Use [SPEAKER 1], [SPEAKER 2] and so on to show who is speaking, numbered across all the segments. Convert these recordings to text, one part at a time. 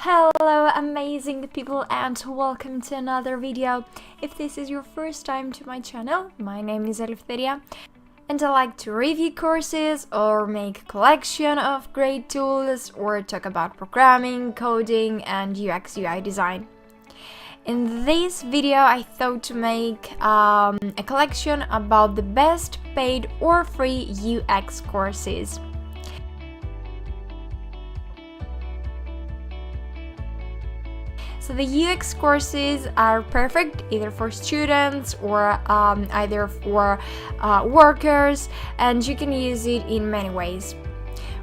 [SPEAKER 1] Hello amazing people and welcome to another video. If this is your first time to my channel, my name is Eleftheria and I like to review courses or make a collection of great tools or talk about programming, coding and UX UI design. In this video I thought to make a collection about the best paid or free UX courses. So the UX courses are perfect either for students or either for workers, and you can use it in many ways.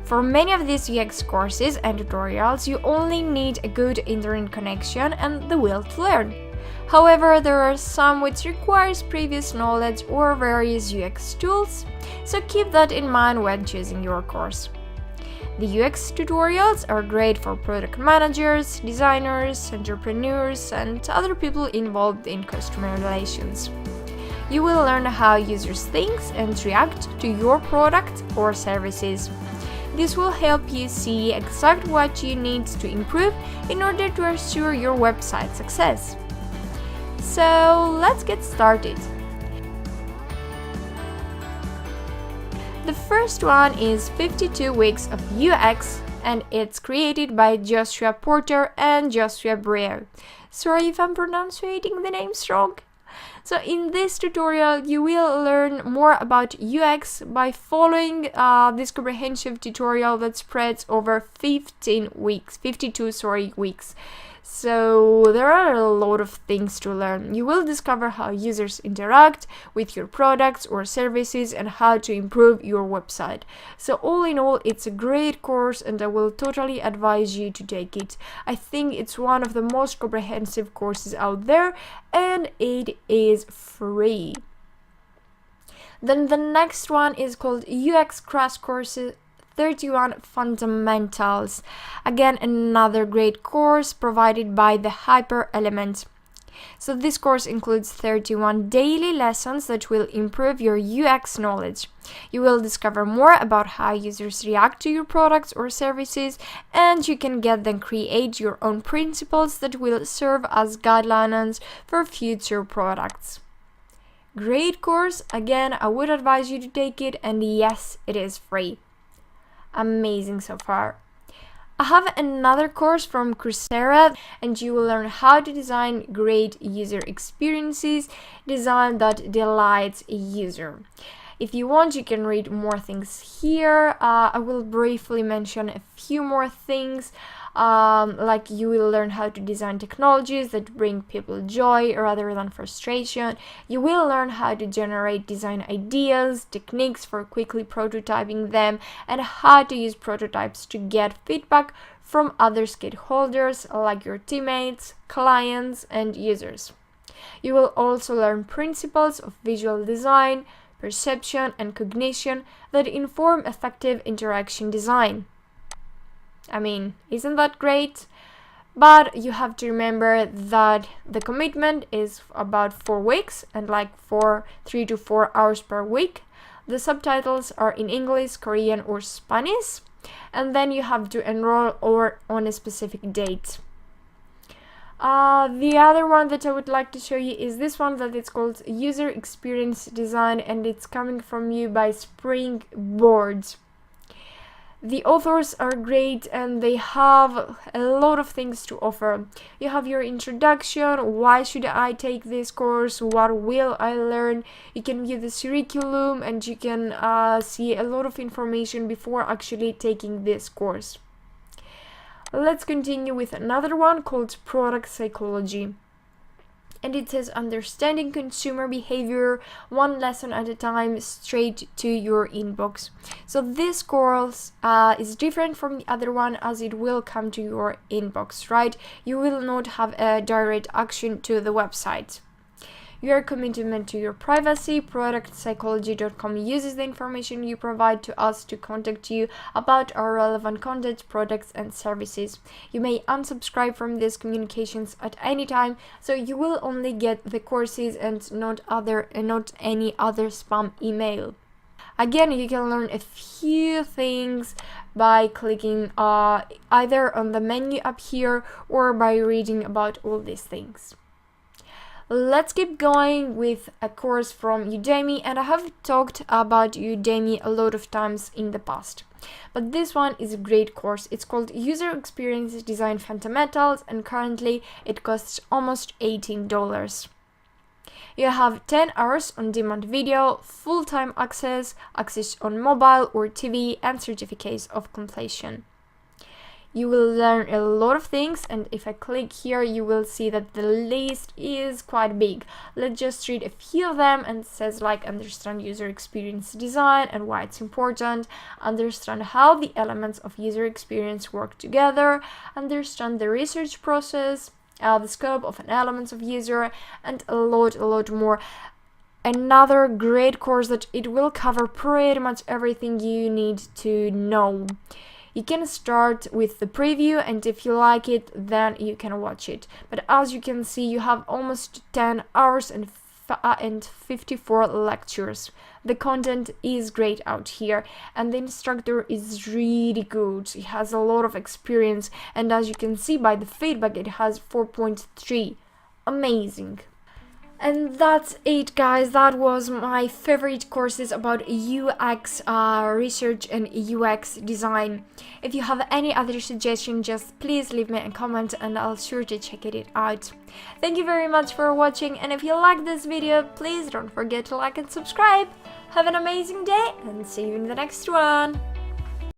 [SPEAKER 1] For many of these UX courses and tutorials, you only need a good internet connection and the will to learn. However, there are some which requires previous knowledge or various UX tools, so keep that in mind when choosing your course. The UX tutorials are great for product managers, designers, entrepreneurs, and other people involved in customer relations. You will learn how users think and react to your product or services. This will help you see exactly what you need to improve in order to assure your website success. So let's get started. The first one is 52 Weeks of UX and it's created by Joshua Porter and Joshua Breer. Sorry if I'm pronouncing the names wrong. So in this tutorial you will learn more about UX by following this comprehensive tutorial that spreads over 52 weeks. So there are a lot of things to learn. You will discover how users interact with your products or services and how to improve your website. So all in all, it's a great course and I will totally advise you to take it. I think it's one of the most comprehensive courses out there and it is free. Then the next one is called UX Crash Courses 31 Fundamentals. Again, another great course provided by the Hyper Element. So this course includes 31 daily lessons that will improve your UX knowledge. You will discover more about how users react to your products or services, and you can get them create your own principles that will serve as guidelines for future products. Great course. Again, I would advise you to take it, and yes, it is free. Amazing so far. I have another course from Coursera and you will learn how to design great user experiences, design that delights a user. If you want, you can read more things here. I will briefly mention a few more things. Like you will learn how to design technologies that bring people joy rather than frustration. You will learn how to generate design ideas, techniques for quickly prototyping them, and how to use prototypes to get feedback from other stakeholders like your teammates, clients, and users. You will also learn principles of visual design, perception, and cognition that inform effective interaction design. I mean, isn't that great? But you have to remember that the commitment is about 4 weeks and like 3 to 4 hours per week. The subtitles are in English, Korean, or Spanish, and then you have to enroll or on a specific date. The other one that I would like to show you is this one that it's called User Experience Design and it's coming from you by Springboard. The authors are great and they have a lot of things to offer. You have your introduction, why should I take this course, what will I learn. You can view the curriculum and you can see a lot of information before actually taking this course. Let's continue with another one called Product Psychology. And it says understanding consumer behavior, one lesson at a time, straight to your inbox. So this course is different from the other one as it will come to your inbox, right? You will not have a direct action to the website. Your commitment to your privacy. ProductPsychology.com uses the information you provide to us to contact you about our relevant content, products, and services. You may unsubscribe from these communications at any time, so you will only get the courses and not any other spam email. Again, you can learn a few things by clicking either on the menu up here or by reading about all these things. Let's keep going with a course from Udemy, and I have talked about Udemy a lot of times in the past. But this one is a great course. It's called User Experience Design Fundamentals, and currently it costs almost $18. You have 10 hours on demand video, full-time access on mobile or TV, and certificates of completion. You will learn a lot of things, and if I click here, you will see that the list is quite big. Let's just read a few of them, and it says like understand user experience design and why it's important, understand how the elements of user experience work together, understand the research process, the scope of an element of user, and a lot more. Another great course that it will cover pretty much everything you need to know. You can start with the preview, and if you like it, then you can watch it. But as you can see, you have almost 10 hours and 54 lectures. The content is great out here, and the instructor is really good. He has a lot of experience, and as you can see by the feedback, it has 4.3. Amazing. And that's it, guys. That was my favorite courses about UX research and UX design. If you have any other suggestions, just please leave me a comment and I'll sure to check it out. Thank you very much for watching, and if you like this video, please don't forget to like and subscribe. Have an amazing day and see you in the next one.